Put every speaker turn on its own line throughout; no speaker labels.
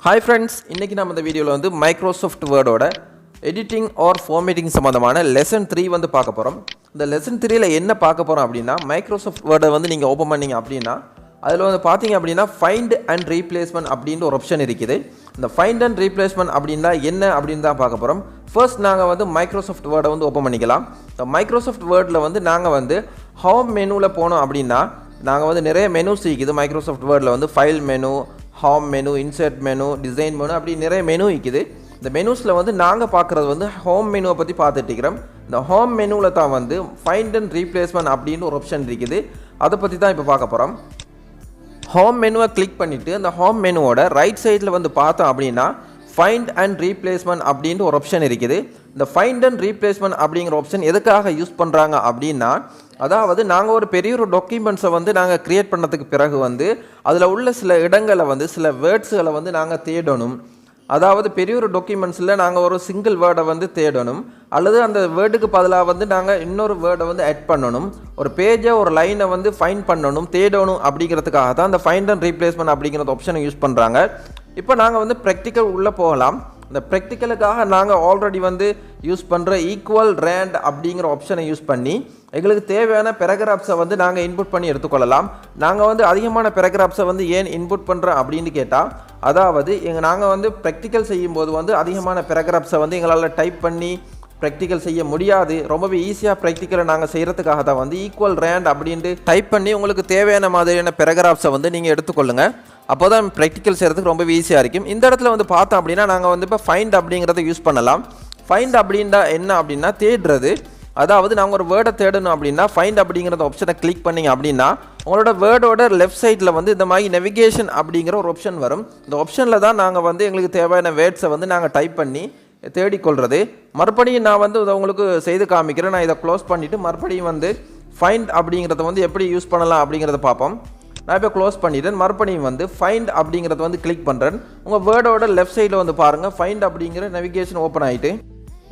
Hi friends, இன்னைக்கு நம்ம இந்த வீடியோல வந்து Microsoft Wordோட எடிட்டிங் ஆர் ஃபார்மேட்டிங் சம்பந்தமான லெசன் 3 வந்து பார்க்க போறோம். இந்த லெசன் 3ல என்ன பார்க்க போறோம் அப்படினா Microsoft Word வந்து நீங்க ஓபன் பண்ணீங்க அப்படினா அதுல வந்து பாத்தீங்க அப்படினா find and replacement அப்படின்ற ஒரு ஆப்ஷன் இருக்குது. இந்த find and replacement அப்படினா என்ன அப்படினு தான் பார்க்க போறோம். ஃபர்ஸ்ட் நாங்க வந்து Microsoft Word வந்து ஓபன் பண்ணிக்கலாம். இந்த Microsoft Wordல வந்து நாங்க வந்து ஹோம் மெனுல போனோம் அப்படினா நாங்க வந்து நிறைய மெனுஸ் இருக்குது. Microsoft Wordல வந்து file menu, home menu, insert menu, design menu அப்படி நிறைய மெனு இருக்குது. இந்த மெனுஸில் வந்து நாங்கள் பார்க்குறது வந்து ஹோம் மெனுவை பற்றி பார்த்துட்டு இருக்கிறோம். இந்த ஹோம் மெனுவில் தான் வந்து ஃபைண்ட் அண்ட் ரீப்ளேஸ்மெண்ட் அப்படின்னு ஒரு ஆப்ஷன் இருக்குது. அதை பற்றி தான் இப்போ பார்க்க போகிறோம். ஹோம் மெனுவை கிளிக் பண்ணிவிட்டு அந்த ஹோம் மெனுவோட ரைட் சைடில் வந்து பார்த்தோம் அப்படின்னா ஃபைண்ட் அண்ட் ரீப்ளேஸ்மெண்ட் அப்படின்ற ஒரு ஆப்ஷன் இருக்குது. இந்த ஃபைண்ட் அண்ட் ரீப்ளேஸ்மெண்ட் அப்படிங்கிற ஆப்ஷன் எதுக்காக யூஸ் பண்ணுறாங்க அப்படின்னா, அதாவது நாங்கள் ஒரு பெரிய ஒரு டாக்குமெண்ட்ஸை வந்து நாங்கள் க்ரியேட் பண்ணதுக்கு பிறகு வந்து அதில் உள்ள சில இடங்களை வந்து சில வேர்ட்ஸுகளை வந்து நாங்கள் தேடணும். அதாவது பெரிய ஒரு டாக்குமெண்ட்ஸில் நாங்கள் ஒரு சிங்கிள் வேர்டை வந்து தேடணும், அல்லது அந்த வேர்டுக்கு பதிலாக வந்து நாங்கள் இன்னொரு வேர்டை வந்து ஆட் பண்ணணும், ஒரு பேஜை ஒரு லைனை வந்து ஃபைண்ட் பண்ணணும், தேடணும் அப்படிங்கிறதுக்காக தான் அந்த ஃபைண்ட் அண்ட் ரீப்ளேஸ்மெண்ட் அப்படிங்கிற ஆப்ஷனை யூஸ் பண்ணுறாங்க. இப்போ நாங்கள் வந்து ப்ராக்டிக்கல் உள்ளே போகலாம். இந்த ப்ராக்டிக்கலுக்காக நாங்கள் ஆல்ரெடி வந்து யூஸ் பண்ணுற ஈக்குவல் ரேண்ட் அப்படிங்கிற ஆப்ஷனை யூஸ் பண்ணி எங்களுக்கு தேவையான பேராகிராஃப்ஸை வந்து நாங்கள் இன்புட் பண்ணி எடுத்துக்கொள்ளலாம். நாங்கள் வந்து அதிகமான பேராகிராஃப்ஸை வந்து ஏன் இன்புட் பண்ணுறோம் அப்படின்னு கேட்டால், அதாவது நாங்கள் வந்து ப்ராக்டிக்கல் செய்யும்போது வந்து அதிகமான பேராகிராஃப்ஸை வந்து எங்களால் டைப் பண்ணி ப்ராக்டிக்கல் செய்ய முடியாது. ரொம்பவே ஈஸியாக ப்ராக்டிக்கலை நாங்கள் செய்கிறதுக்காக தான் வந்து ஈக்குவல் ரேண்ட் அப்படின்ட்டு டைப் பண்ணி உங்களுக்கு தேவையான மாதிரியான பேராகிராஃப்ஸை வந்து நீங்கள் எடுத்துக்கொள்ளுங்கள். அப்போ தான் ப்ராக்டிக்கல் செய்கிறதுக்கு ரொம்ப ஈஸியாக இருக்கும். இந்த இடத்துல வந்து பார்த்தோம் அப்படின்னா நாங்கள் வந்து இப்போ ஃபைண்ட் அப்படிங்கிறத யூஸ் பண்ணலாம். ஃபைண்ட் அப்படின்னா என்ன அப்படின்னா தேடுறது. அதாவது நாங்கள் ஒரு வேர்டை தேடணும் அப்படின்னா ஃபைண்ட் அப்படிங்கிற ஆப்ஷனை கிளிக் பண்ணிங்க அப்படின்னா உங்களோட வேர்டோட லெஃப்ட் சைடில் வந்து இந்த மாதிரி நெவிகேஷன் அப்படிங்கிற ஒரு ஆப்ஷன் வரும். இந்த ஆப்ஷனில் தான் நாங்கள் வந்து எங்களுக்கு தேவையான வேர்ட்ஸை வந்து நாங்கள் டைப் பண்ணி தேடிக்கொள்வது. மறுபடியும் நான் வந்து இதை உங்களுக்கு செய்து காமிக்கிறேன். நான் இதை க்ளோஸ் பண்ணிவிட்டு மறுபடியும் வந்து ஃபைண்ட் அப்படிங்கிறத வந்து எப்படி யூஸ் பண்ணலாம் அப்படிங்கிறத பார்ப்போம். நான் இப்போ க்ளோஸ் பண்ணிவிட்டேன். மறுபடியும் வந்து ஃபைண்ட் அப்படிங்கிறத வந்து கிளிக் பண்ணுறேன். உங்கள் வேர்டோட லெஃப்ட் சைடில் வந்து பாருங்கள் ஃபைண்ட் அப்படிங்கிற நெவிகேஷன் ஓப்பன் ஆகிட்டு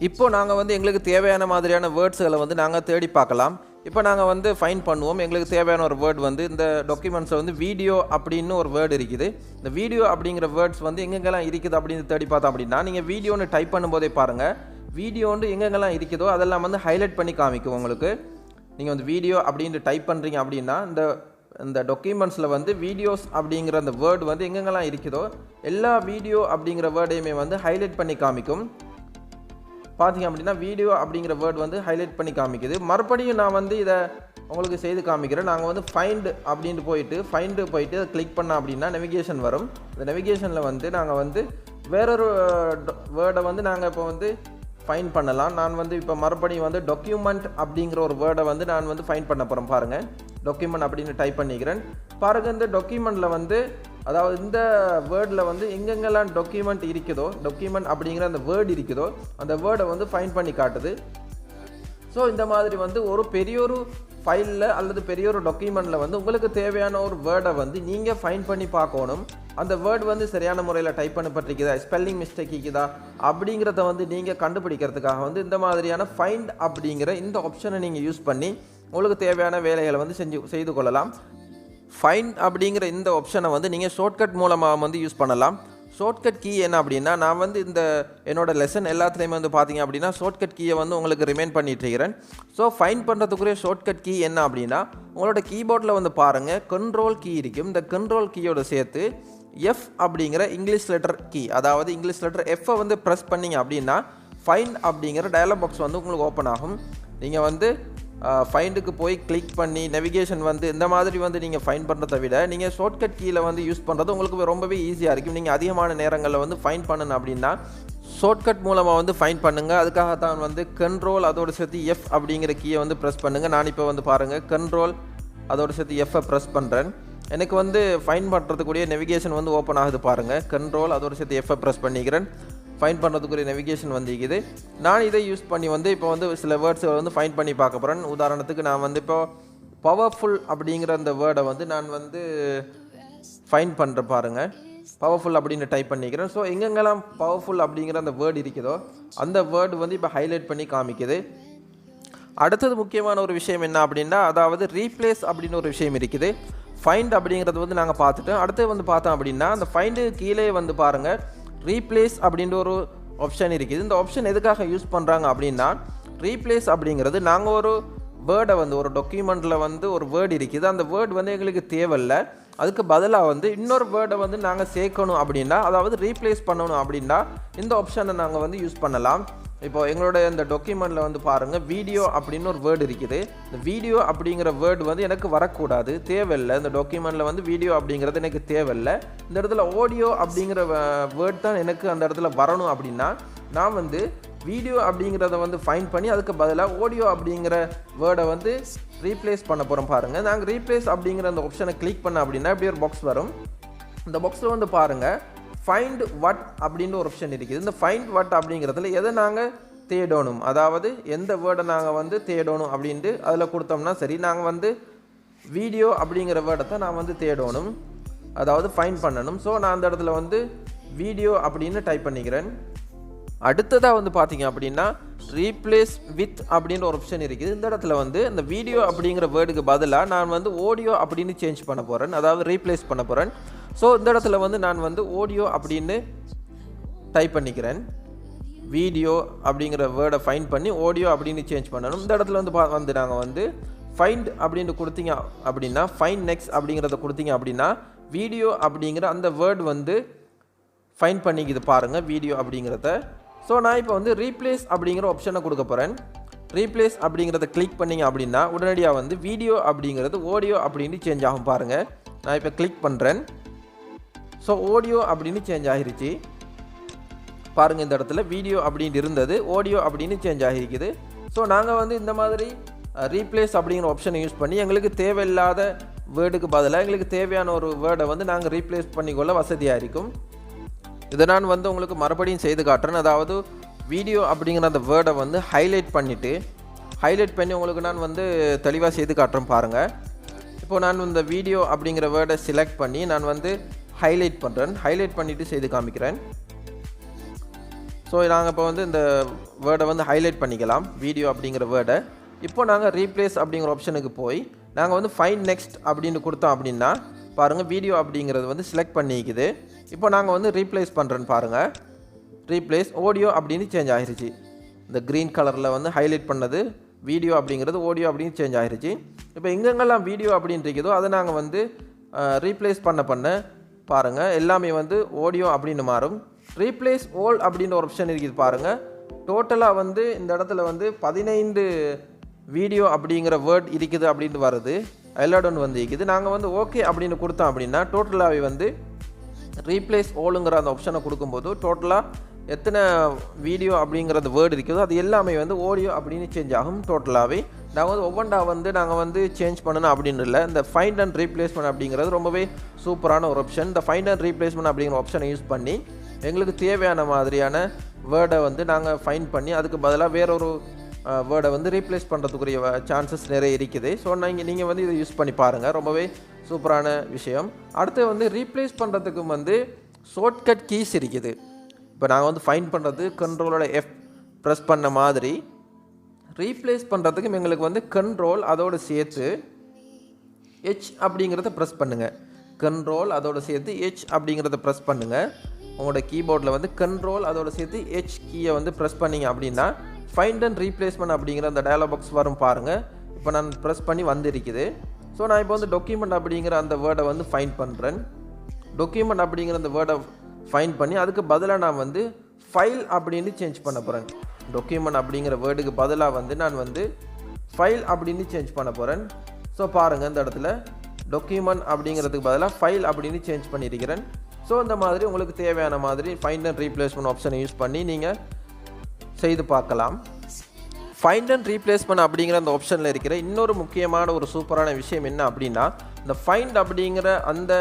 இப்போ நாங்கள் வந்து எங்களுக்கு தேவையான மாதிரியான வேர்ட்ஸுகளை வந்து நாங்கள் தேடி பார்க்கலாம். இப்போ நாங்கள் வந்து ஃபைண்ட் பண்ணுவோம். எங்களுக்கு தேவையான ஒரு வேர்டு வந்து இந்த டாக்குமெண்ட்ஸில் வந்து வீடியோ அப்படின்னு ஒரு வேர்டு இருக்குது. இந்த வீடியோ அப்படிங்கிற வேர்ட்ஸ் வந்து எங்கெங்கெல்லாம் இருக்குது அப்படின்னு தேடி பார்த்தோம் அப்படின்னா நீங்கள் வீடியோன்னு டைப் பண்ணும்போதே பாருங்கள் வீடியோன்னு எங்கெங்கெல்லாம் இருக்குதோ அதெல்லாம் வந்து ஹைலைட் பண்ணி காமிக்கும் உங்களுக்கு. நீங்கள் வந்து வீடியோ அப்படின்ட்டு டைப் பண்ணுறீங்க அப்படின்னா இந்த டாக்குமெண்ட்ஸில் வந்து வீடியோஸ் அப்படிங்கிற அந்த வேர்டு வந்து எங்கெங்கெல்லாம் இருக்குதோ எல்லா வீடியோ அப்படிங்கிற வேர்டையுமே வந்து ஹைலைட் பண்ணி காமிக்கும். பார்த்தீங்க அப்படின்னா வீடியோ அப்படிங்கிற வேர்டு வந்து ஹைலைட் பண்ணி காமிக்குது. மறுபடியும் நான் வந்து இதை உங்களுக்கு செய்து காமிக்கிறேன். நாங்கள் வந்து ஃபைண்டு அப்படின்ட்டு போயிட்டு அதை கிளிக் பண்ணோம் அப்படின்னா நெவிகேஷன் வரும். இந்த நெவிகேஷனில் வந்து நாங்கள் வந்து வேறொரு வேர்டை வந்து நாங்கள் இப்போ வந்து ஃபைண்ட் பண்ணலாம். நான் வந்து இப்போ மறுபடியும் வந்து டாக்குமெண்ட் அப்படிங்கிற ஒரு வேர்டை வந்து நான் வந்து ஃபைண்ட் பண்ண போகிறேன். பாருங்கள் டாக்குமெண்ட் அப்படின்னு டைப் பண்ணிக்கிறேன். பாருங்கள் இந்த டாக்குமெண்ட்டில் வந்து அதாவது இந்த வேர்டில் வந்து எங்கெங்கெல்லாம் டாக்குமெண்ட் இருக்குதோ டாக்குமெண்ட் அப்படிங்கிற அந்த வேர்டு இருக்குதோ அந்த வேர்டை வந்து ஃபைண்ட் பண்ணி காட்டுது. ஸோ இந்த மாதிரி வந்து ஒரு பெரிய ஒரு ஃபைலில் அல்லது பெரிய ஒரு டாக்குமெண்ட்டில் வந்து உங்களுக்கு தேவையான ஒரு வேர்டை வந்து நீங்கள் ஃபைண்ட் பண்ணி பார்க்கணும். அந்த வேர்டு வந்து சரியான முறையில் டைப் பண்ணப்பட்டிருக்குதா, ஸ்பெல்லிங் மிஸ்டேக் இருக்குதா அப்படிங்கிறத வந்து நீங்கள் கண்டுபிடிக்கிறதுக்காக வந்து இந்த மாதிரியான ஃபைண்ட் அப்படிங்கிற இந்த ஆப்ஷனை நீங்கள் யூஸ் பண்ணி உங்களுக்கு தேவையான வேலைகளை வந்து செய்து கொள்ளலாம். ஃபைண்ட் அப்படிங்கிற இந்த ஆப்ஷனை வந்து நீங்கள் ஷார்ட்கட் மூலமாக வந்து யூஸ் பண்ணலாம். ஷார்ட்கட் கீ என்ன அப்படின்னா நான் வந்து இந்த என்னோடய லெசன் எல்லாத்துலேயுமே வந்து பார்த்தீங்க அப்படின்னா ஷார்ட்கட் கீயை வந்து உங்களுக்கு ரிமைண்ட் பண்ணிட்டு இருக்கிறேன். ஸோ ஃபைண்ட் பண்ணுறதுக்குரிய ஷார்ட்கட் கீ என்ன அப்படின்னா உங்களோட கீபோர்டில் வந்து பாருங்கள் கண்ட்ரோல் கீ இருக்கும். இந்த கண்ட்ரோல் கீயோட சேர்த்து எஃப் அப்படிங்கிற இங்கிலீஷ் லெட்டர் கீ, அதாவது இங்கிலீஷ் லெட்டர் எஃப்பை வந்து ப்ரெஸ் பண்ணிங்க அப்படின்னா ஃபைண்ட் அப்படிங்கிற டயலாக் பாக்ஸ் வந்து உங்களுக்கு ஓப்பன் ஆகும். நீங்கள் வந்து ஃபைண்டுக்கு போய் கிளிக் பண்ணி நெவிகேஷன் வந்து இந்த மாதிரி வந்து நீங்கள் ஃபைண்ட் பண்ணுறதை விட நீங்கள் ஷார்ட்கட் கீயில் வந்து யூஸ் பண்ணுறது உங்களுக்கு ரொம்பவே ஈஸியாக இருக்கும். நீங்கள் அதிகமான நேரங்களில் வந்து ஃபைண்ட் பண்ணணும் அப்படின்னா ஷார்ட்கட் மூலமாக வந்து ஃபைண்ட் பண்ணுங்கள். அதுக்காக தான் வந்து கண்ட்ரோல் அதோடு சேர்த்து எஃப் அப்படிங்கிற கீயை வந்து ப்ரெஸ் பண்ணுங்கள். நான் இப்போ வந்து பாருங்கள் கண்ட்ரோல் அதோடு சேர்த்து எஃப்பை ப்ரெஸ் பண்ணுறேன். எனக்கு வந்து ஃபைண்ட் பண்ணுறதுக்குரிய நெவிகேஷன் வந்து ஓப்பன் ஆகுது பாருங்கள். கண்ட்ரோல் அதோடு சேர்த்து எஃப்பை ப்ரெஸ் பண்ணிக்கிறேன். ஃபைண்ட் பண்ணுறதுக்குரிய நெவிகேஷன் வந்து இருக்குது. நான் இதை யூஸ் பண்ணி வந்து இப்போ வந்து சில வேர்ட்ஸை வந்து ஃபைண்ட் பண்ணி பார்க்க போகிறேன். உதாரணத்துக்கு நான் வந்து இப்போ பவர்ஃபுல் அப்படிங்கிற அந்த வேர்டை வந்து நான் வந்து ஃபைண்ட் பண்ணுற பாருங்கள். பவர்ஃபுல் அப்படின்னு டைப் பண்ணிக்கிறேன். ஸோ எங்கெங்கெல்லாம் பவர்ஃபுல் அப்படிங்கிற அந்த வேர்டு இருக்குதோ அந்த வேர்டு வந்து இப்போ ஹைலைட் பண்ணி காமிக்குது. அடுத்தது முக்கியமான ஒரு விஷயம் என்ன அப்படின்னா அதாவது ரீப்ளேஸ் அப்படின்னு ஒரு விஷயம் இருக்குது. ஃபைண்ட் அப்படிங்கிறது வந்து நாங்கள் பார்த்துட்டோம். அடுத்து வந்து பார்த்தோம் அப்படின்னா அந்த ஃபைண்டு கீழே வந்து பாருங்கள் ரீப்ளேஸ் அப்படின்ற ஒரு ஆப்ஷன் இருக்குது. இந்த ஆப்ஷன் எதுக்காக யூஸ் பண்ணுறாங்க அப்படின்னா ரீப்ளேஸ் அப்படிங்கிறது நாங்கள் ஒரு வேர்டை வந்து ஒரு டாக்குமெண்ட்டில் வந்து ஒரு வேர்டு இருக்குது, அந்த வேர்டு வந்து எங்களுக்கு தேவையில்லை, அதுக்கு பதிலாக வந்து இன்னொரு வேர்டை வந்து நாங்கள் சேர்க்கணும் அப்படின்னா அதாவது ரீப்ளேஸ் பண்ணணும் அப்படின்னா இந்த ஆப்ஷனை நாங்கள் வந்து யூஸ் பண்ணலாம். இப்போ எங்களோட இந்த டாக்குமெண்ட்டில் வந்து பாருங்கள் வீடியோ அப்படின்னு ஒரு வேர்டு இருக்குது. இந்த வீடியோ அப்படிங்கிற வேர்டு வந்து எனக்கு வரக்கூடாது, தேவையில்லை. இந்த டாக்குமெண்ட்டில் வந்து வீடியோ அப்படிங்கிறது எனக்கு தேவையில்லை. இந்த இடத்துல ஆடியோ அப்படிங்கிற வேர்ட் தான் எனக்கு அந்த இடத்துல வரணும் அப்படின்னா நான் வந்து வீடியோ அப்படிங்கிறத வந்து ஃபைண்ட் பண்ணி அதுக்கு பதிலாக ஆடியோ அப்படிங்கிற வேர்டை வந்து ரீப்ளேஸ் பண்ண போகிறோம். பாருங்கள், நாங்கள் ரீப்ளேஸ் அப்படிங்கிற அந்த ஆப்ஷனை கிளிக் பண்ண அப்படின்னா இப்படி ஒரு பாக்ஸ் வரும். இந்த பாக்ஸில் வந்து பாருங்கள் ஃபைண்ட் வாட் அப்படின்னு ஒரு ஆப்ஷன் இருக்குது. இந்த ஃபைண்ட் வாட் அப்படிங்கிறதுல எதை நாங்கள் தேடணும், அதாவது எந்த வேர்டை நாங்கள் வந்து தேடணும் அப்படின்ட்டு அதில் கொடுத்தோம்னா சரி, நாங்கள் வந்து வீடியோ அப்படிங்கிற வேர்டை தான் நான் வந்து தேடணும், அதாவது ஃபைண்ட் பண்ணணும். ஸோ நான் அந்த இடத்துல வந்து வீடியோ அப்படின்னு டைப் பண்ணிக்கிறேன். அடுத்ததாக வந்து பார்த்தீங்க அப்படின்னா ரீப்ளேஸ் வித் அப்படின்ற ஒரு ஆப்ஷன் இருக்குது. இந்த இடத்துல வந்து இந்த வீடியோ அப்படிங்கிற வேர்டுக்கு பதிலாக நான் வந்து ஆடியோ அப்படின்னு சேஞ்ச் பண்ண போகிறேன், அதாவது ரீப்ளேஸ் பண்ண போகிறேன். ஸோ இந்த இடத்துல வந்து நான் வந்து ஆடியோ அப்படின்னு டைப் பண்ணிக்கிறேன். வீடியோ அப்படிங்கிற வேர்டை ஃபைண்ட் பண்ணி ஆடியோ அப்படின்னு சேஞ்ச் பண்ணணும். இந்த இடத்துல வந்து நாங்கள் வந்து ஃபைண்ட் அப்படின்னு கொடுத்தீங்க அப்படின்னா ஃபைண்ட் நெக்ஸ்ட் அப்படிங்கிறத கொடுத்தீங்க அப்படின்னா வீடியோ அப்படிங்கிற அந்த வேர்டு வந்து ஃபைண்ட் பண்ணிக்கிது பாருங்கள் வீடியோ அப்படிங்கிறத. ஸோ நான் இப்போ வந்து ரீப்ளேஸ் அப்படிங்கிற ஆப்ஷனை கொடுக்க போகிறேன். ரீப்ளேஸ் அப்படிங்கிறத கிளிக் பண்ணிங்க அப்படின்னா உடனடியாக வந்து வீடியோ அப்படிங்கிறது ஆடியோ அப்படின்னு சேஞ்ச் ஆகும். பாருங்கள், நான் இப்போ கிளிக் பண்ணுறேன். ஸோ ஆடியோ அப்படின்னு சேஞ்ச் ஆகிருச்சு பாருங்கள். இந்த இடத்துல வீடியோ அப்படின்னு இருந்தது ஆடியோ அப்படின்னு சேஞ்ச் ஆகிருக்குது. ஸோ நாங்கள் வந்து இந்த மாதிரி ரீப்ளேஸ் அப்படிங்கிற ஆப்ஷனை யூஸ் பண்ணி எங்களுக்கு தேவையில்லாத வேர்டுக்கு பதிலாக எங்களுக்கு தேவையான ஒரு வேர்டை வந்து நாங்கள் ரீப்ளேஸ் பண்ணிக்கொள்ள வசதியாக இருக்கும். இதை நான் வந்து உங்களுக்கு மறுபடியும் செய்து காட்டுறேன். அதாவது வீடியோ அப்படிங்கிற அந்த வேர்டை வந்து ஹைலைட் பண்ணி உங்களுக்கு நான் வந்து தெளிவாக செய்து காட்டுறேன் பாருங்கள். இப்போது நான் இந்த வீடியோ அப்படிங்கிற வேர்டை செலக்ட் பண்ணி நான் வந்து ஹைலைட் பண்ணுறேன். ஹைலைட் பண்ணிவிட்டு செய்து காமிக்கிறேன். ஸோ நாங்கள் இப்போ வந்து இந்த வேர்டை வந்து ஹைலைட் பண்ணிக்கலாம் வீடியோ அப்படிங்கிற வேர்டை. இப்போ நாங்கள் ரீப்ளேஸ் அப்படிங்கிற ஆப்ஷனுக்கு போய் நாங்கள் வந்து ஃபைண்ட் நெக்ஸ்ட் அப்படின்னு கொடுத்தோம் அப்படின்னா பாருங்கள் வீடியோ அப்படிங்கிறது வந்து செலக்ட் பண்ணிக்குது. இப்போ நாங்கள் வந்து ரீப்ளேஸ் பண்ணுறேன்னு பாருங்கள், ரீப்ளேஸ் ஆடியோ அப்படின்னு சேஞ்ச் ஆகிருச்சு. இந்த க்ரீன் கலரில் வந்து ஹைலைட் பண்ணது வீடியோ அப்படிங்கிறது ஆடியோ அப்படின்னு சேஞ்ச் ஆகிருச்சு. இப்போ எங்கெங்கெல்லாம் வீடியோ அப்படின்னு இருக்குதோ அதை நாங்கள் வந்து ரீப்ளேஸ் பண்ண பாருங்கள் எல்லாமே வந்து ஆடியோ அப்படின்னு மாறும். ரீப்ளேஸ் ஆல் அப்படின்னு ஒரு ஆப்ஷன் இருக்குது பாருங்கள். டோட்டலாக வந்து இந்த இடத்துல வந்து 15 வீடியோ அப்படிங்கிற வேர்ட் இருக்குது அப்படின்னு வருது, எல்லாடும் வந்து இருக்குது. நாங்கள் வந்து ஓகே அப்படின்னு கொடுத்தோம் அப்படின்னா டோட்டலாகவே வந்து ரீப்ளேஸ் ஆலுங்கிற அந்த ஆப்ஷனை கொடுக்கும்போது டோட்டலாக எத்தனை வீடியோ அப்படிங்கிறது வேர்டு இருக்குதோ அது எல்லாமே வந்து ஆடியோ அப்படின்னு சேஞ்ச் ஆகும். டோட்டலாகவே நாங்கள் வந்து ஒவ்வொன்றா வந்து நாங்கள் வந்து சேஞ்ச் பண்ணணும் அப்படின்னு இல்லை. இந்த ஃபைண்ட் அண்ட் ரீப்ளேஸ்மெண்ட் அப்படிங்கிறது ரொம்பவே சூப்பரான ஒரு ஆப்ஷன். இந்த ஃபைண்ட் அண்ட் ரீப்ளேஸ்மெண்ட் அப்படிங்கிற ஆப்ஷனை யூஸ் பண்ணி எங்களுக்கு தேவையான மாதிரியான வேர்டை வந்து நாங்கள் ஃபைண்ட் பண்ணி அதுக்கு பதிலாக வேறொரு வேர்டை வந்து ரீப்ளேஸ் பண்ணுறதுக்குரிய சான்சஸ் நிறைய இருக்குது. ஸோ நீங்கள் வந்து இதை யூஸ் பண்ணி பாருங்கள், ரொம்பவே சூப்பரான விஷயம். அடுத்து வந்து ரீப்ளேஸ் பண்ணுறதுக்கு வந்து ஷார்ட்கட் கீஸ் இருக்குது. இப்போ நாங்கள் வந்து ஃபைண்ட் பண்ணுறது கண்ட்ரோலோட F ப்ரெஸ் பண்ண மாதிரி, ரீப்ளேஸ் பண்ணுறதுக்கும் எங்களுக்கு வந்து கண்ட்ரோல் அதோடு சேர்த்து H அப்படிங்கிறத ப்ரெஸ் பண்ணுங்கள். கண்ட்ரோல் அதோடு சேர்த்து H அப்படிங்கிறத ப்ரெஸ் பண்ணுங்கள். உங்களோட கீபோர்டில் வந்து கண்ட்ரோல் அதோடு சேர்த்து H கீயை வந்து ப்ரெஸ் பண்ணிங்க அப்படின்னா ஃபைண்ட் அண்ட் ரீப்ளேஸ்மெண்ட் அப்படிங்கிற அந்த டயலாக் பாக்ஸ் வரும் பாருங்கள். இப்போ நான் ப்ரெஸ் பண்ணி வந்திருக்குது. ஸோ நான் இப்போ வந்து டாக்குமெண்ட் அப்படிங்கிற அந்த வேர்டை வந்து ஃபைண்ட் பண்ணுறேன். டாக்குமெண்ட் அப்படிங்கிற அந்த வேர்டை ஃபைண்ட் பண்ணி அதுக்கு பதிலாக நான் வந்து ஃபைல் அப்படின்னு சேஞ்ச் பண்ண போகிறேன். டாக்குமெண்ட் அப்படிங்கிற வேர்டுக்கு பதிலாக வந்து நான் வந்து ஃபைல் அப்படின்னு சேஞ்ச் பண்ண போகிறேன். ஸோ பாருங்கள் இந்த இடத்துல டாக்குமெண்ட் அப்படிங்கிறதுக்கு பதிலாக ஃபைல் அப்படின்னு சேஞ்ச் பண்ணியிருக்கிறேன். ஸோ இந்த மாதிரி உங்களுக்கு தேவையான மாதிரி ஃபைண்ட் அண்ட் ரீப்ளேஸ்மெண்ட் ஆப்ஷனை யூஸ் பண்ணி நீங்கள் செய்து பார்க்கலாம். ஃபைண்ட் அண்ட் ரீப்ளேஸ்மெண்ட் அப்படிங்கிற அந்த ஆப்ஷனில் இருக்கிற இன்னொரு முக்கியமான ஒரு சூப்பரான விஷயம் என்ன அப்படின்னா, இந்த ஃபைண்ட் அப்படிங்கிற அந்த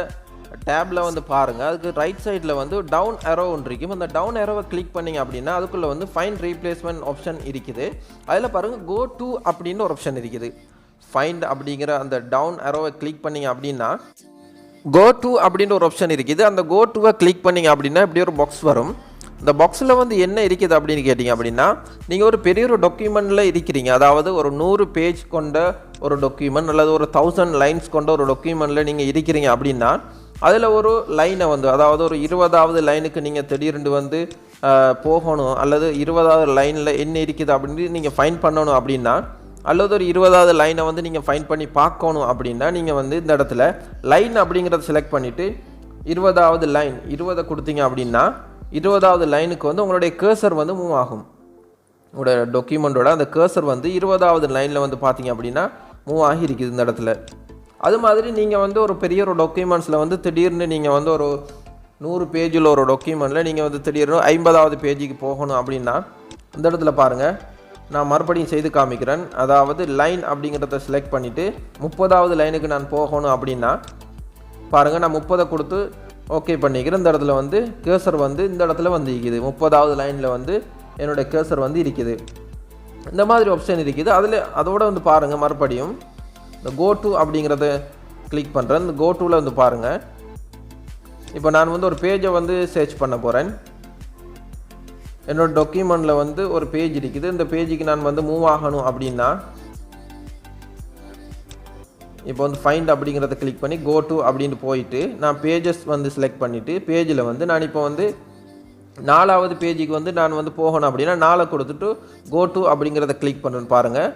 டேப்பில் வந்து பாருங்கள், அதுக்கு ரைட் சைடில் வந்து டவுன் ஏரோ ஒன்று இருக்கும். அந்த டவுன் ஏரோவை கிளிக் பண்ணிங்க அப்படின்னா அதுக்குள்ளே வந்து ஃபைண்ட் ரீப்ளேஸ்மெண்ட் ஆப்ஷன் இருக்குது. அதில் பாருங்கள் கோ டு அப்படின்னு ஒரு ஆப்ஷன் இருக்குது. ஃபைண்ட் அப்படிங்கிற அந்த டவுன் ஏரோவை கிளிக் பண்ணிங்க அப்படின்னா கோ டு அப்படின்ற ஒரு ஆப்ஷன் இருக்குது. அந்த கோ டுவை கிளிக் பண்ணிங்க அப்படின்னா இப்படி ஒரு பாக்ஸ் வரும். இந்த பாக்ஸில் வந்து என்ன இருக்குது அப்படின்னு கேட்டிங்க அப்படின்னா, நீங்கள் ஒரு பெரிய ஒரு டாக்குமெண்ட்டில் இருக்கிறீங்க. அதாவது ஒரு 100 பேஜ் கொண்ட ஒரு டாக்குமெண்ட் அல்லது ஒரு 1000 லைன்ஸ் கொண்ட ஒரு டாக்குமெண்ட்டில் நீங்கள் இருக்கிறீங்க அப்படின்னா, அதில் ஒரு லைனை வந்து அதாவது ஒரு 20வது லைனுக்கு நீங்கள் திடீர்னு வந்து போகணும் அல்லது 20வது லைனில் என்ன இருக்குது அப்படின்னு நீங்கள் ஃபைண்ட் பண்ணணும் அப்படின்னா, அல்லது ஒரு 20வது லைனை வந்து நீங்கள் ஃபைண்ட் பண்ணி பார்க்கணும் அப்படின்னா, நீங்கள் வந்து இந்த இடத்துல லைன் அப்படிங்கிறத செலக்ட் பண்ணிவிட்டு 20வது லைன் 20 கொடுத்தீங்க அப்படின்னா 20வது லைனுக்கு வந்து உங்களுடைய கர்சர் வந்து மூவ் ஆகும். உங்களோட டாக்குமெண்ட்டோட அந்த கர்சர் வந்து 20வது லைனில் வந்து பார்த்தீங்க அப்படின்னா மூவ் ஆகி இருக்குது இந்த இடத்துல. அது மாதிரி நீங்கள் வந்து ஒரு பெரிய ஒரு டாக்குமெண்ட்ஸில் வந்து திடீர்னு நீங்கள் வந்து ஒரு 100 பேஜில் ஒரு டாக்குமெண்ட்டில் நீங்கள் வந்து திடீர்னு 50வது பேஜுக்கு போகணும் அப்படின்னா, இந்த இடத்துல பாருங்கள், நான் மறுபடியும் செய்து காமிக்கிறேன். அதாவது லைன் அப்படிங்கிறத செலக்ட் பண்ணிவிட்டு 30வது லைனுக்கு நான் போகணும் அப்படின்னா பாருங்கள், நான் 30 கொடுத்து ஓகே பண்ணிக்கிறேன். இந்த இடத்துல வந்து கர்சர் வந்து இந்த இடத்துல வந்து இருக்குது. 30வது லைனில் வந்து என்னுடைய கர்சர் வந்து இருக்குது. இந்த மாதிரி ஆப்ஷன் இருக்குது. அதோட வந்து பாருங்கள், மறுபடியும் இந்த கோ டு அப்படிங்கிறத கிளிக் பண்ணுறேன். இந்த கோ டூவில் வந்து பாருங்கள், இப்போ நான் வந்து ஒரு பேஜை வந்து சர்ச் பண்ண போகிறேன். என்னோடய டாக்குமெண்ட்டில் வந்து ஒரு பேஜ் இருக்குது. இந்த பேஜுக்கு நான் வந்து மூவ் ஆகணும் அப்படின்னா, இப்போ வந்து ஃபைண்ட் அப்படிங்கிறத கிளிக் பண்ணி கோ டு அப்படின்னு போயிட்டு நான் பேஜஸ் வந்து செலக்ட் பண்ணிவிட்டு பேஜில் வந்து நான் இப்போ வந்து 4வது பேஜுக்கு வந்து நான் வந்து போகணும் அப்படின்னா 4 கொடுத்துட்டு கோ டு அப்படிங்கிறத கிளிக் பண்ணுன்னு பாருங்கள்.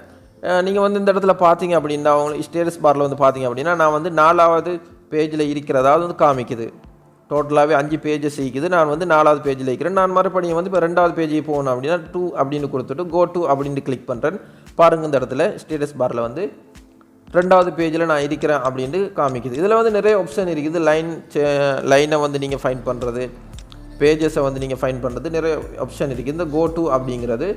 நீங்கள் வந்து இந்த இடத்துல பார்த்தீங்க அப்படின்னா உங்களுக்கு ஸ்டேட்டஸ் பாரில் வந்து பார்த்தீங்க அப்படின்னா நான் வந்து 4வது பேஜில் இருக்கிறதா வந்து காமிக்குது. டோட்டலாகவே 5 பேஜஸ் இருக்குது. நான் வந்து 4வது பேஜில் இருக்கிறேன். நான் மறுபடியும் வந்து இப்போ 2வது பேஜுக்கு போகணும் அப்படின்னா 2 அப்படின்னு கொடுத்துட்டு கோ டு அப்படின்னு கிளிக் பண்ணுறேன். பாருங்கள், இந்த இடத்துல ஸ்டேட்டஸ் பாரில் வந்து 2வது பேஜில் நான் இருக்கிறேன் அப்படின்ட்டு காமிக்குது. இதில் வந்து நிறைய ஆப்ஷன் இருக்குது. லைனை வந்து நீங்கள் ஃபைண்ட் பண்ணுறது, பேஜஸை வந்து நீங்கள் ஃபைண்ட் பண்ணுறது, நிறைய ஆப்ஷன் இருக்குது. இந்த கோ டு அப்படிங்கிறது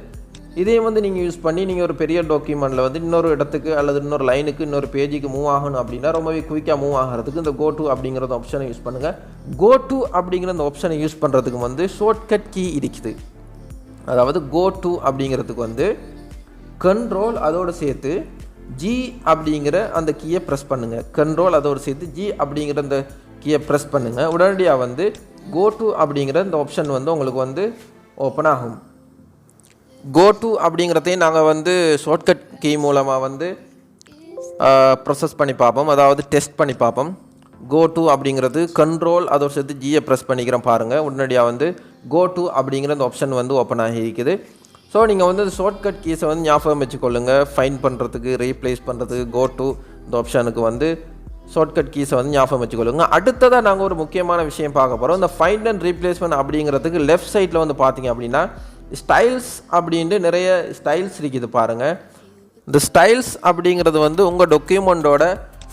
இதையும் வந்து நீங்கள் யூஸ் பண்ணி நீங்கள் ஒரு பெரிய டாக்குமெண்ட்டில் வந்து இன்னொரு இடத்துக்கு அல்லது இன்னொரு லைனுக்கு இன்னொரு பேஜுக்கு மூவ் ஆகணும் அப்படின்னா ரொம்பவே குயிக்காக மூவ் ஆகிறதுக்கு இந்த கோ டு அப்படிங்கிறத ஆப்ஷனை யூஸ் பண்ணுங்கள். கோ டு அப்படிங்கிற அந்த ஆப்ஷனை யூஸ் பண்ணுறதுக்கு வந்து ஷார்ட்கட் கீ இருக்குது. அதாவது கோ டு அப்படிங்கிறதுக்கு வந்து கண்ட்ரோல் அதோடு சேர்த்து ஜி அப்படிங்கிற அந்த கீயை ப்ரெஸ் பண்ணுங்கள். கண்ட்ரோல் அதோடு சேர்த்து ஜி அப்படிங்கிற அந்த கீயை ப்ரெஸ் பண்ணுங்கள். உடனடியாக வந்து கோ டு அப்படிங்கிற இந்த ஆப்ஷன் வந்து உங்களுக்கு வந்து ஓப்பன் ஆகும். கோ டு அப்படிங்கிறதையும் நாங்கள் வந்து ஷார்ட்கட் கீ மூலமாக வந்து ப்ரொசஸ் பண்ணி பார்ப்போம், அதாவது டெஸ்ட் பண்ணி பார்ப்போம். கோ டு அப்படிங்கிறது கண்ட்ரோல் அதோடு சேர்த்து ஜியை ப்ரெஸ் பண்ணிக்கிறோம் பாருங்கள். உடனடியாக வந்து கோ டு அப்படிங்கிற அந்த ஆப்ஷன் வந்து ஓப்பன் ஆகி இருக்குது. ஸோ நீங்கள் வந்து ஷார்ட்கட் கீஸை வந்து ஞாபகம் வச்சுக்கொள்ளுங்கள். ஃபைண்ட் பண்ணுறதுக்கு, ரீப்ளேஸ் பண்ணுறதுக்கு கோ டு இந்த ஆப்ஷனுக்கு வந்து ஷார்ட்கட் கீஸை வந்து ஞாபகம் வச்சுக்கொள்ளுங்க. அடுத்ததாக நாங்கள் ஒரு முக்கியமான விஷயம் பார்க்க போகிறோம். இந்த ஃபைண்ட் அண்ட் ரீப்ளேஸ்மெண்ட் அப்படிங்கிறதுக்கு லெஃப்ட் சைடில் வந்து பார்த்தீங்க அப்படின்னா ஸ்டைல்ஸ் அப்படின்ட்டு நிறைய ஸ்டைல்ஸ் இருக்குது பாருங்கள். இந்த ஸ்டைல்ஸ் அப்படிங்கிறது வந்து உங்கள் டாக்குமெண்ட்டோட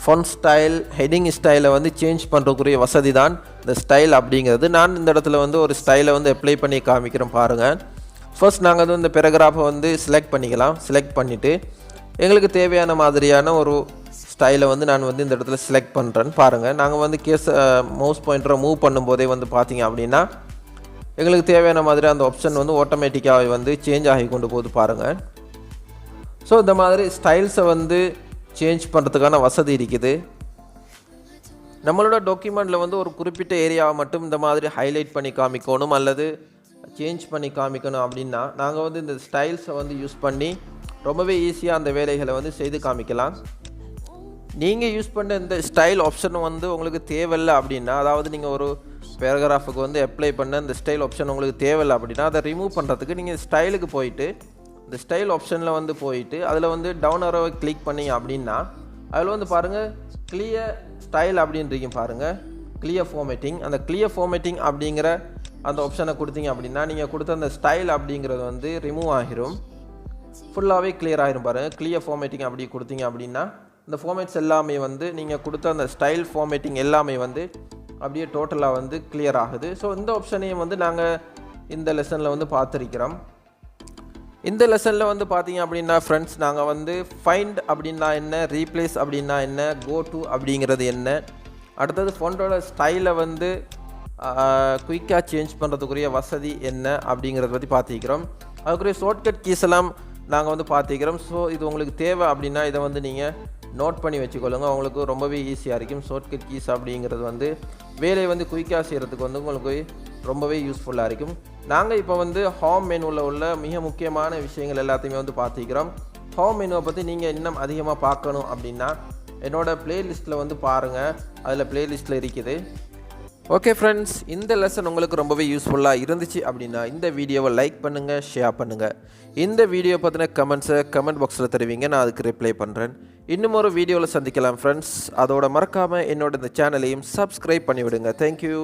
ஃபொண்ட் ஸ்டைல், ஹெட்டிங் ஸ்டைலை வந்து சேஞ்ச் பண்ணுறதுக்குரிய வசதி தான் இந்த ஸ்டைல் அப்படிங்கிறது. நான் இந்த இடத்துல வந்து ஒரு ஸ்டைலை வந்து அப்ளை பண்ணி காமிக்கிறோம் பாருங்கள். ஃபர்ஸ்ட் நாங்கள் வந்து இந்த பேராகிராஃபை வந்து செலக்ட் பண்ணிக்கலாம். செலக்ட் பண்ணிவிட்டு எங்களுக்கு தேவையான மாதிரியான ஒரு ஸ்டைலை வந்து நான் வந்து இந்த இடத்துல செலக்ட் பண்ணுறேன்னு பாருங்கள். நாங்கள் வந்து மவுஸ் பாயிண்டரை மூவ் பண்ணும்போதே வந்து பார்த்தீங்க அப்படின்னா எங்களுக்கு தேவையான மாதிரி அந்த ஆப்ஷன் வந்து ஆட்டோமேட்டிக்காக வந்து சேஞ்ச் ஆகி கொண்டு போகுது பாருங்கள். ஸோ இந்த மாதிரி ஸ்டைல்ஸை வந்து சேஞ்ச் பண்ணுறதுக்கான வசதி இருக்குது. நம்மளோட டாக்குமெண்ட்டில் வந்து ஒரு குறிப்பிட்ட ஏரியாவை மட்டும் இந்த மாதிரி ஹைலைட் பண்ணி காமிக்கணும் அல்லது சேஞ்ச் பண்ணி காமிக்கணும் அப்படின்னா நாங்கள் வந்து இந்த ஸ்டைல்ஸை வந்து யூஸ் பண்ணி ரொம்பவே ஈஸியாக அந்த வேலைகளை வந்து செய்து காமிக்கலாம். நீங்கள் யூஸ் பண்ண இந்த ஸ்டைல் ஆப்ஷன் வந்து உங்களுக்கு தேவையில்லை அப்படின்னா, அதாவது நீங்கள் ஒரு பேராகிராஃபுக்கு வந்து அப்ளை பண்ண இந்த ஸ்டைல் ஆப்ஷன் உங்களுக்கு தேவையில்லை அப்படின்னா அதை ரிமூவ் பண்ணுறதுக்கு நீங்கள் ஸ்டைலுக்கு போயிட்டு இந்த ஸ்டைல் ஆப்ஷனில் வந்து போயிட்டு அதில் வந்து டவுன் அரோவை கிளிக் பண்ணி அப்படின்னா அதில் வந்து பாருங்கள் கிளியர் ஸ்டைல் அப்படின்றீங்க பாருங்கள், கிளியர் ஃபார்மேட்டிங். அந்த கிளியர் ஃபார்மேட்டிங் அப்படிங்கிற அந்த ஆப்ஷனை கொடுத்தீங்க அப்படின்னா நீங்கள் கொடுத்த அந்த ஸ்டைல் அப்படிங்கிறது வந்து ரிமூவ் ஆகிரும், ஃபுல்லாகவே கிளியர் ஆகிரும் பாருங்கள். கிளியர் ஃபார்மேட்டிங் அப்படி கொடுத்தீங்க அப்படின்னா இந்த ஃபார்மேட்ஸ் எல்லாமே வந்து நீங்கள் கொடுத்த அந்த ஸ்டைல் ஃபார்மேட்டிங் எல்லாமே வந்து அப்படியே டோட்டலாக வந்து கிளியர் ஆகுது. ஸோ இந்த ஆப்ஷனையும் வந்து நாங்கள் இந்த லெசனில் வந்து பார்த்துருக்கிறோம். இந்த லெசனில் வந்து பார்த்தீங்க அப்படின்னா ஃப்ரெண்ட்ஸ், நாங்கள் வந்து ஃபைண்ட் அப்படின்னா என்ன, ரீப்ளேஸ் அப்படின்னா என்ன, கோ டு அப்படிங்கிறது என்ன, அடுத்தது ஃபோண்டோட ஸ்டைலை வந்து குயிக்காக சேஞ்ச் பண்ணுறதுக்குரிய வசதி என்ன அப்படிங்கிறத பற்றி பார்த்துக்கிறோம். அதுக்குரிய ஷார்ட்கட் கீஸ் எல்லாம் நாங்கள் வந்து பார்த்துக்கிறோம். ஸோ இது உங்களுக்கு தேவை அப்படின்னா இதை வந்து நீங்கள் நோட் பண்ணி வச்சுக்கொள்ளுங்க, உங்களுக்கு ரொம்பவே ஈஸியாக இருக்கும். ஷார்ட்கட் கீஸ் அப்படிங்கிறது வந்து வேலையை வந்து குயிக்காக செய்கிறதுக்கு வந்து உங்களுக்கு ரொம்பவே யூஸ்ஃபுல்லாக இருக்கும். நாங்கள் இப்போ வந்து ஹோம் மெனுவில் உள்ள மிக முக்கியமான விஷயங்கள் எல்லாத்தையுமே வந்து பார்த்துக்கிறோம். ஹோம் மெனுவை பற்றி நீங்கள் இன்னும் அதிகமாக பார்க்கணும் அப்படின்னா என்னோடய ப்ளேலிஸ்ட்டில் வந்து பாருங்கள், அதில் ப்ளேலிஸ்ட்டில் இருக்குது. ஓகே ஃப்ரெண்ட்ஸ், இந்த லெசன் உங்களுக்கு ரொம்பவே யூஸ்ஃபுல்லாக இருந்துச்சு அப்படின்னா இந்த வீடியோவை லைக் பண்ணுங்கள், ஷேர் பண்ணுங்கள். இந்த வீடியோ பற்றின கமெண்ட்ஸை கமெண்ட் பாக்ஸில் தருவீங்க, நான் அதுக்கு ரிப்ளை பண்ணுறேன். இன்னும் ஒரு வீடியோவில் சந்திக்கலாம் ஃப்ரெண்ட்ஸ். அதோட மறக்காமல் என்னோட இந்த சேனலையும் சப்ஸ்கிரைப் பண்ணிவிடுங்க. தேங்க்யூ.